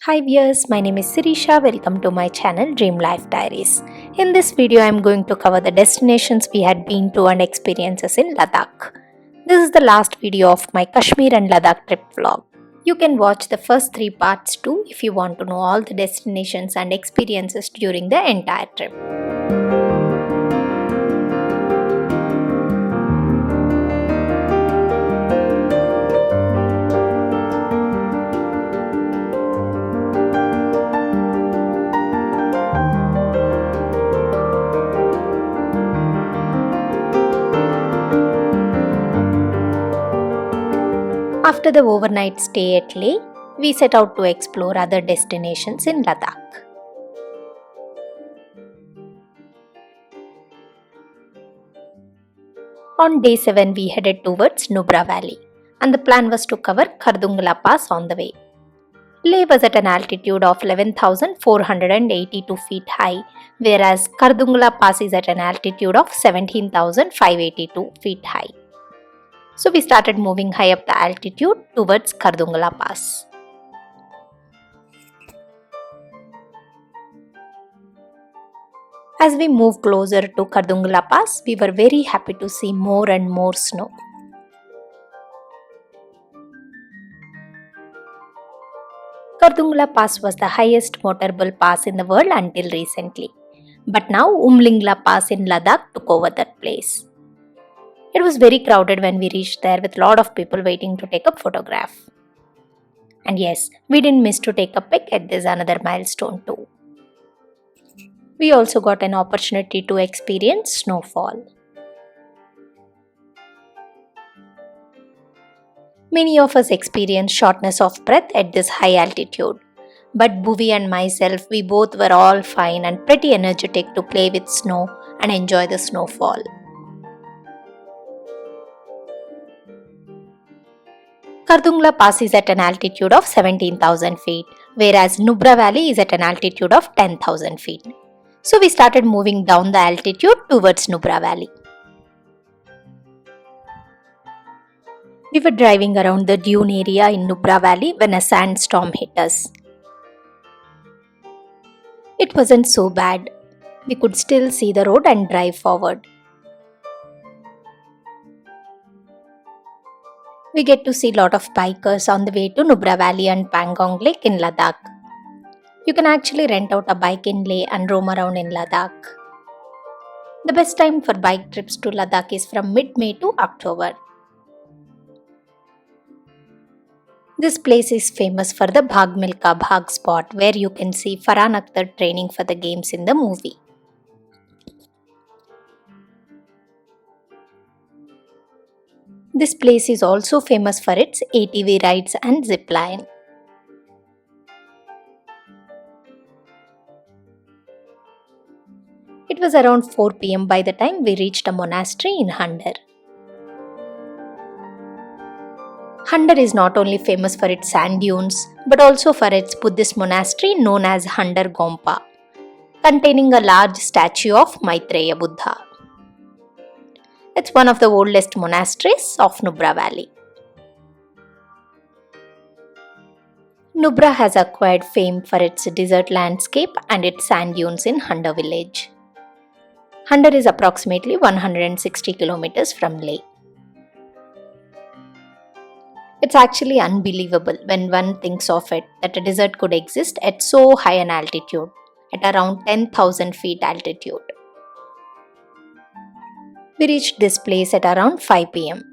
Hi viewers, my name is Sirisha. Welcome to my channel Dream Life Diaries. In this video, I am going to cover the destinations we had been to and experiences in Ladakh. This is the last video of my Kashmir and Ladakh trip vlog. You can watch the first three parts too if you want to know all the destinations and experiences during the entire trip. After the overnight stay at Leh, we set out to explore other destinations in Ladakh. On day 7, we headed towards Nubra Valley, and the plan was to cover Khardung Pass on the way. Leh was at an altitude of 11,482 feet high, whereas Khardung Pass is at an altitude of 17,582 feet high. So we started moving high up the altitude towards Khardung Pass. As we moved closer to Khardung Pass, we were very happy to see more and more snow. Khardung Pass was the highest motorable pass in the world until recently. But now Umlingla Pass in Ladakh took over that place. It was very crowded when we reached there with a lot of people waiting to take a photograph. And yes, we didn't miss to take a pic at this another milestone too. We also got an opportunity to experience snowfall. Many of us experienced shortness of breath at this high altitude. But Bhuvi and myself, we both were all fine and pretty energetic to play with snow and enjoy the snowfall. Khardung Pass is at an altitude of 17,000 feet, whereas Nubra Valley is at an altitude of 10,000 feet. So we started moving down the altitude towards Nubra Valley. We were driving around the dune area in Nubra Valley when a sandstorm hit us. It wasn't so bad. We could still see the road and drive forward. We get to see a lot of bikers on the way to Nubra Valley and Pangong Lake in Ladakh. You can actually rent out a bike in Leh and roam around in Ladakh. The best time for bike trips to Ladakh is from mid-May to October. This place is famous for the Bhag Milka Bhag spot where you can see Farhan Akhtar training for the games in the movie. This place is also famous for its ATV rides and zipline. It was around 4 pm by the time we reached a monastery in Handar. Handar is not only famous for its sand dunes but also for its Buddhist monastery known as Handar Gompa, containing a large statue of Maitreya Buddha. It's one of the oldest monasteries of Nubra Valley. Nubra has acquired fame for its desert landscape and its sand dunes in Handar village. Handar is approximately 160 kilometers from Leh. It's actually unbelievable when one thinks of it that a desert could exist at so high an altitude, at around 10,000 feet altitude. We reached this place at around 5 pm.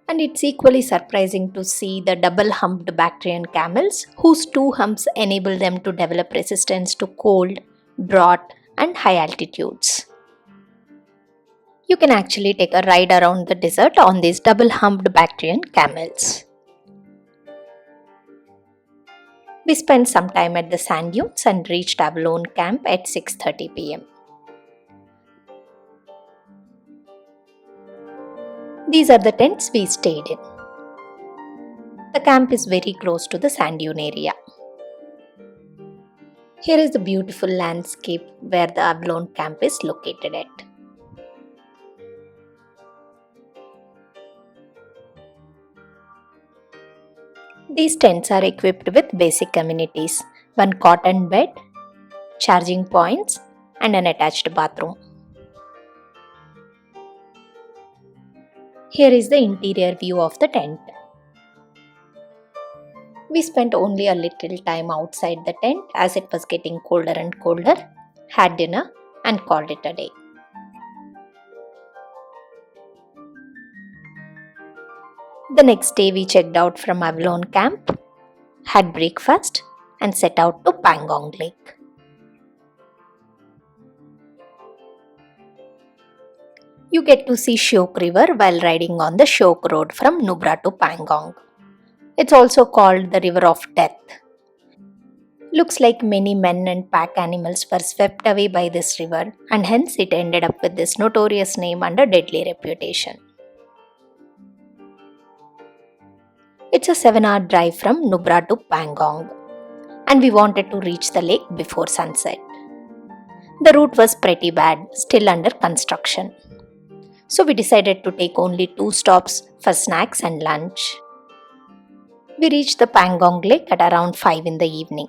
And it's equally surprising to see the double-humped Bactrian camels whose two humps enable them to develop resistance to cold, drought, and high altitudes. You can actually take a ride around the desert on these double-humped Bactrian camels. We spent some time at the sand dunes and reached our lone camp at 6:30 pm. These are the tents we stayed in. The camp is very close to the sand dune area. Here is the beautiful landscape where the Avalon camp is located at. These tents are equipped with basic amenities: one cotton bed, charging points, and an attached bathroom. Here is the interior view of the tent. We spent only a little time outside the tent as it was getting colder and colder, had dinner, and called it a day. The next day, we checked out from Avalon camp, had breakfast, and set out to Pangong Lake. You get to see Shyok River while riding on the Shyok Road from Nubra to Pangong. It's also called the River of Death. Looks like many men and pack animals were swept away by this river, and hence it ended up with this notorious name and a deadly reputation. It's a 7-hour drive from Nubra to Pangong, and we wanted to reach the lake before sunset. The route was pretty bad, still under construction. So we decided to take only 2 stops for snacks and lunch. We reached the Pangong Lake at around 5 in the evening.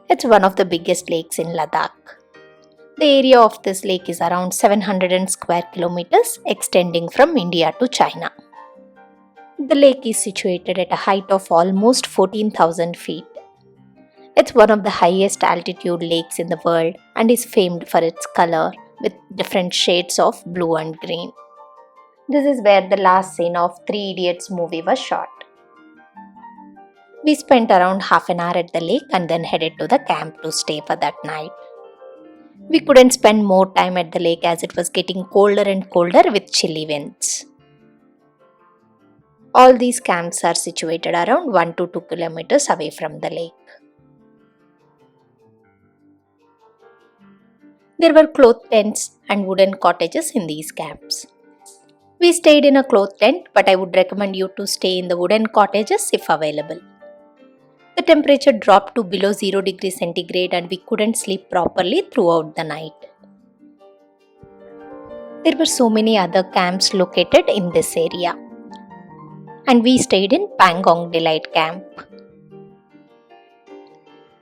It's one of the biggest lakes in Ladakh. The area of this lake is around 700 square kilometers, extending from India to China. The lake is situated at a height of almost 14,000 feet. It's one of the highest altitude lakes in the world and is famed for its color with different shades of blue and green. This is where the last scene of Three Idiots movie was shot. We spent around half an hour at the lake and then headed to the camp to stay for that night. We couldn't spend more time at the lake as it was getting colder and colder with chilly winds. All these camps are situated around 1 to 2 kilometers away from the lake. There were cloth tents and wooden cottages in these camps. We stayed in a cloth tent, but I would recommend you to stay in the wooden cottages if available. The temperature dropped to below 0 degrees centigrade and we couldn't sleep properly throughout the night. There were so many other camps located in this area, and we stayed in Pangong Delight Camp.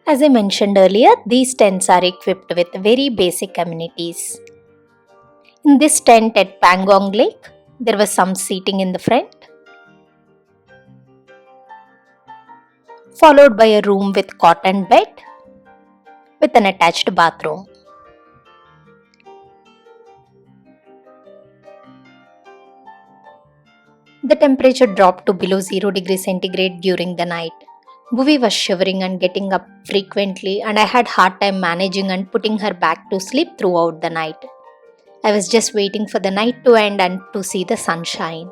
As I mentioned earlier, these tents are equipped with very basic amenities. In this tent at Pangong Lake, there was some seating in the front, followed by a room with cotton bed with an attached bathroom. The temperature dropped to below 0 degrees centigrade during the night. Bhuvi was shivering and getting up frequently, and I had hard time managing and putting her back to sleep throughout the night. I was just waiting for the night to end and to see the sunshine.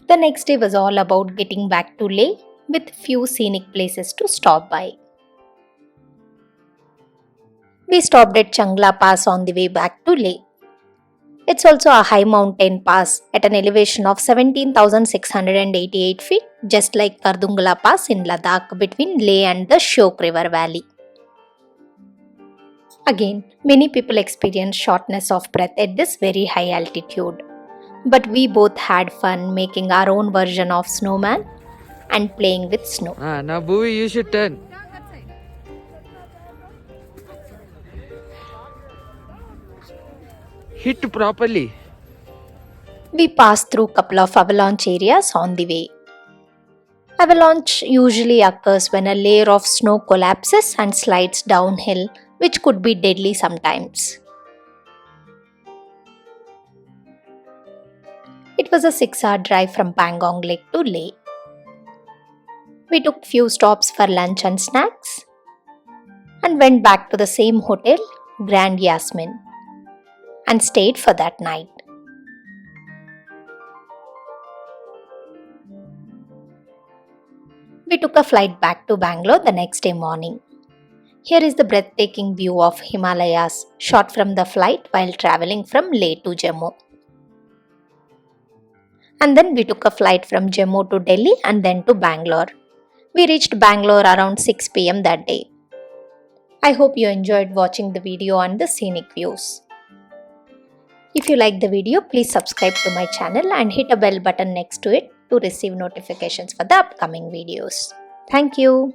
The next day was all about getting back to Leh with few scenic places to stop by. We stopped at Changla Pass on the way back to Leh. It's also a high mountain pass at an elevation of 17,688 feet, just like Khardung Pass in Ladakh between Leh and the Shyok River Valley. Again, many people experience shortness of breath at this very high altitude. But we both had fun making our own version of snowman and playing with snow. Now Bhuvi, you should turn. Hit properly. We passed through a couple of avalanche areas on the way. Avalanche usually occurs when a layer of snow collapses and slides downhill, which could be deadly sometimes. It was a 6-hour drive from Pangong Lake to Leh. We took few stops for lunch and snacks and went back to the same hotel, Grand Yasmin, and stayed for that night. We took a flight back to Bangalore the next day morning. Here is the breathtaking view of Himalayas shot from the flight while traveling from Leh to Jammu. And then we took a flight from Jammu to Delhi and then to Bangalore. We reached Bangalore around 6 p.m. that day. I hope you enjoyed watching the video and the scenic views. If you like the video, please subscribe to my channel and hit a bell button next to it to receive notifications for the upcoming videos. Thank you.